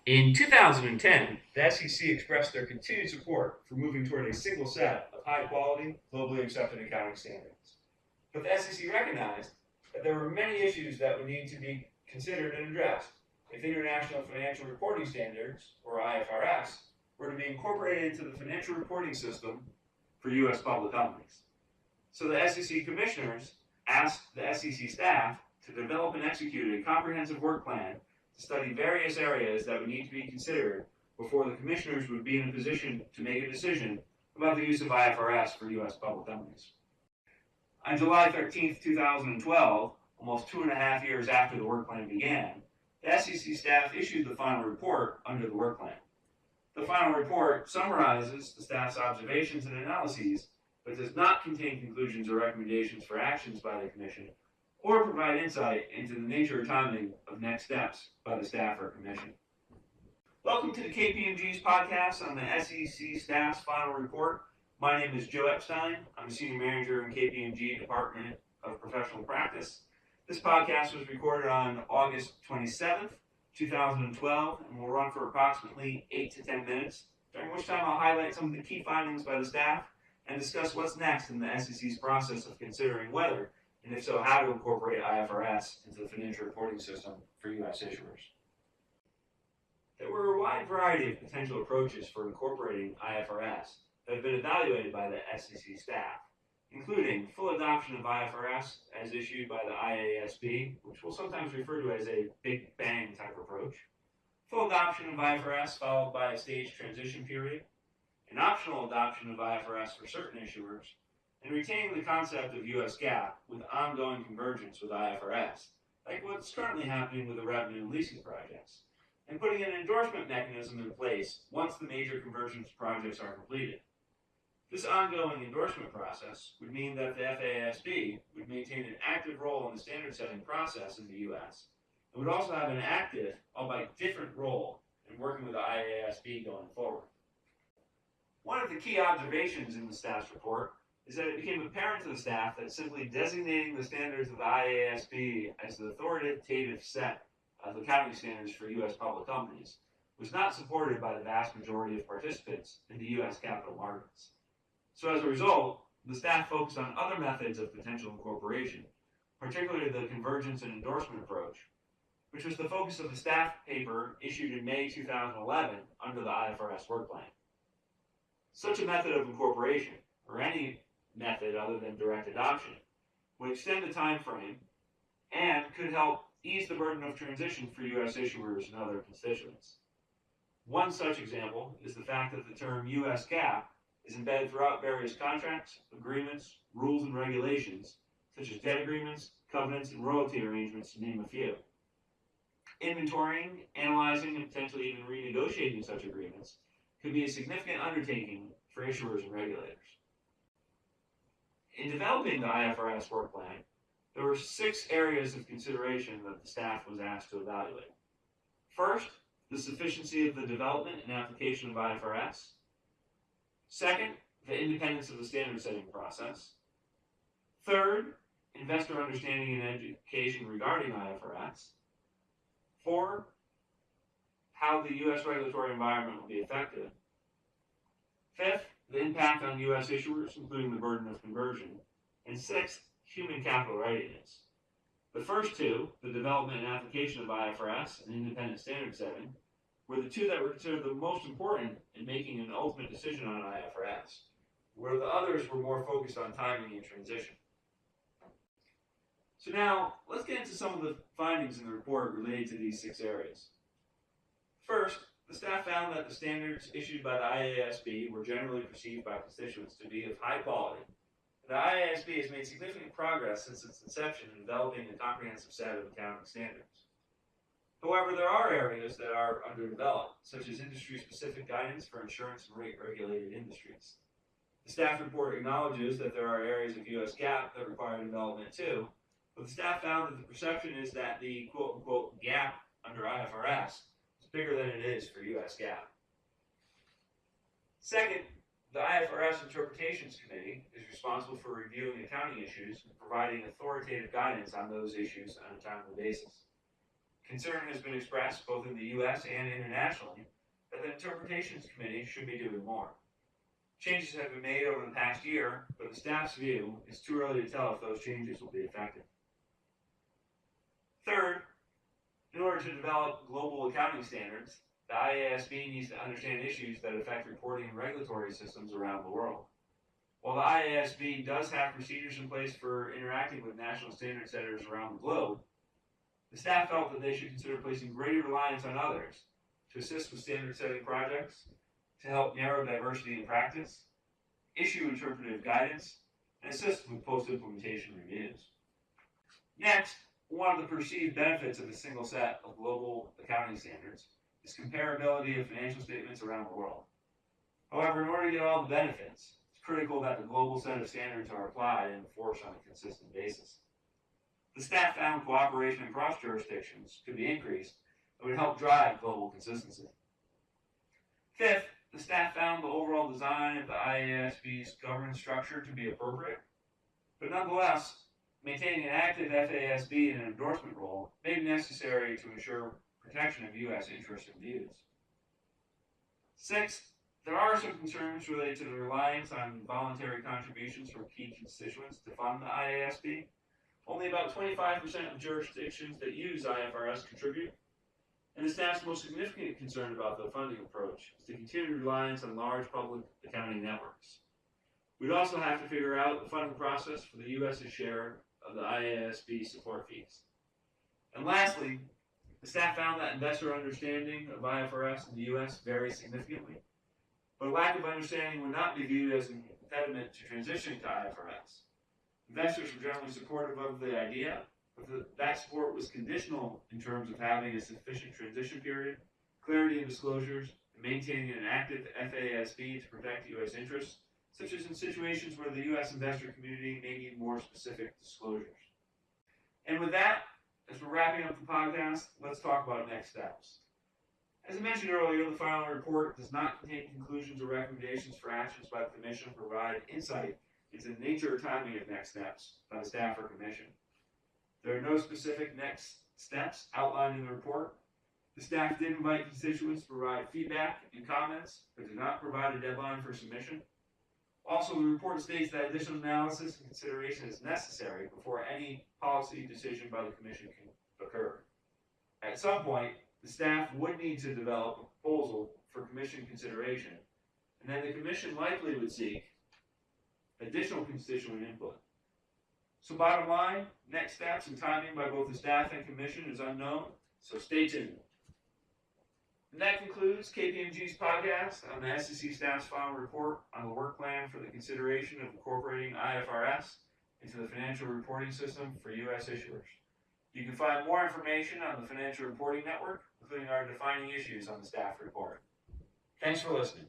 In 2010, the SEC expressed their continued support for moving toward a single set of high quality, globally accepted accounting standards. But the SEC recognized that there were many issues that would need to be considered and addressed if International Financial Reporting Standards, or IFRS, were to be incorporated into the financial reporting system for U.S. public companies. So the SEC commissioners asked the SEC staff to develop and execute a comprehensive work plan to study various areas that would need to be considered before the commissioners would be in a position to make a decision about the use of IFRS for U.S. public companies. On July 13th, 2012, almost 2.5 years after the work plan began, the SEC staff issued the final report under the work plan. The final report summarizes the staff's observations and analyses, but does not contain conclusions or recommendations for actions by the Commission or provide insight into the nature or timing of next steps by the staff or Commission. Welcome to the KPMG's podcast on the SEC staff's final report. My name is Joe Epstein. I'm a senior manager in KPMG Department of Professional Practice. This podcast was recorded on August 27th, 2012, and will run for approximately 8 to 10 minutes, during which time I'll highlight some of the key findings by the staff and discuss what's next in the SEC's process of considering whether, and if so, how to incorporate IFRS into the financial reporting system for U.S. issuers. There were a wide variety of potential approaches for incorporating IFRS that have been evaluated by the SEC staff, including full adoption of IFRS as issued by the IASB, which we'll sometimes refer to as a Big Bang type approach, full adoption of IFRS followed by a staged transition period, an optional adoption of IFRS for certain issuers, and retaining the concept of US GAAP with ongoing convergence with IFRS, like what's currently happening with the revenue and leasing projects, and putting an endorsement mechanism in place once the major convergence projects are completed. This ongoing endorsement process would mean that the FASB would maintain an active role in the standard setting process in the US, and would also have an active, albeit different role in working with the IASB going forward. One of the key observations in the staff's report is that it became apparent to the staff that simply designating the standards of the IASB as the authoritative set of accounting standards for U.S. public companies was not supported by the vast majority of participants in the U.S. capital markets. So as a result, the staff focused on other methods of potential incorporation, particularly the convergence and endorsement approach, which was the focus of the staff paper issued in May 2011 under the IFRS work plan. Such a method of incorporation, or any method other than direct adoption, would extend the time frame and could help ease the burden of transition for U.S. issuers and other constituents. One such example is the fact that the term U.S. GAAP is embedded throughout various contracts, agreements, rules, and regulations, such as debt agreements, covenants, and royalty arrangements, to name a few. Inventorying, analyzing, and potentially even renegotiating such agreements could be a significant undertaking for issuers and regulators. In developing the IFRS work plan, there were 6 areas of consideration that the staff was asked to evaluate. First, the sufficiency of the development and application of IFRS. Second, the independence of the standard setting process. Third, investor understanding and education regarding IFRS. 4, how the U.S. regulatory environment will be affected. 5th, the impact on U.S. issuers, including the burden of conversion. And 6th, human capital readiness. The first 2, the development and application of IFRS and independent standard setting, were the 2 that were considered the most important in making an ultimate decision on IFRS, where the others were more focused on timing and transition. So now, let's get into some of the findings in the report related to these 6 areas. First, the staff found that the standards issued by the IASB were generally perceived by constituents to be of high quality. The IASB has made significant progress since its inception in developing a comprehensive set of accounting standards. However, there are areas that are underdeveloped, such as industry-specific guidance for insurance and rate-regulated industries. The staff report acknowledges that there are areas of U.S. GAAP that require development too, but the staff found that the perception is that the quote-unquote gap under IFRS is bigger than it is for U.S. GAAP. Second, the IFRS Interpretations Committee is responsible for reviewing accounting issues and providing authoritative guidance on those issues on a timely basis. Concern has been expressed both in the U.S. and internationally that the Interpretations Committee should be doing more. Changes have been made over the past year, but the staff's view is too early to tell if those changes will be effective. Third, in order to develop global accounting standards, the IASB needs to understand issues that affect reporting and regulatory systems around the world. While the IASB does have procedures in place for interacting with national standard setters around the globe, the staff felt that they should consider placing greater reliance on others to assist with standard setting projects, to help narrow diversity in practice, issue interpretive guidance, and assist with post-implementation reviews. Next, one of the perceived benefits of a single set of global accounting standards is comparability of financial statements around the world. However, in order to get all the benefits, it's critical that the global set of standards are applied and enforced on a consistent basis. The staff found cooperation across jurisdictions could be increased and would help drive global consistency. Fifth, the staff found the overall design of the IASB's governance structure to be appropriate, but nonetheless, maintaining an active FASB in an endorsement role may be necessary to ensure protection of U.S. interests and views. Sixth, there are some concerns related to the reliance on voluntary contributions from key constituents to fund the IASB. Only about 25% of jurisdictions that use IFRS contribute, and the staff's most significant concern about the funding approach is the continued reliance on large public accounting networks. We'd also have to figure out the funding process for the U.S.'s share of the IASB support fees. And lastly, the staff found that investor understanding of IFRS in the U.S. varies significantly, but a lack of understanding would not be viewed as an impediment to transitioning to IFRS. Investors were generally supportive of the idea, but that support was conditional in terms of having a sufficient transition period, clarity in disclosures, and maintaining an active FASB to protect U.S. interests, such as in situations where the U.S. investor community may need more specific disclosures. And with that, as we're wrapping up the podcast, let's talk about next steps. As I mentioned earlier, the final report does not contain conclusions or recommendations for actions by the Commission to provide insight into the nature or timing of next steps by the staff or Commission. There are no specific next steps outlined in the report. The staff did invite constituents to provide feedback and comments, but did not provide a deadline for submission. Also, the report states that additional analysis and consideration is necessary before any policy decision by the Commission can occur. At some point, the staff would need to develop a proposal for Commission consideration, and then the Commission likely would seek additional constituent input. So bottom line, next steps and timing by both the staff and Commission is unknown, so stay tuned. And that concludes KPMG's podcast on the SEC staff's final report on the work plan for the consideration of incorporating IFRS into the financial reporting system for U.S. issuers. You can find more information on the Financial Reporting Network, including our defining issues on the staff report. Thanks for listening.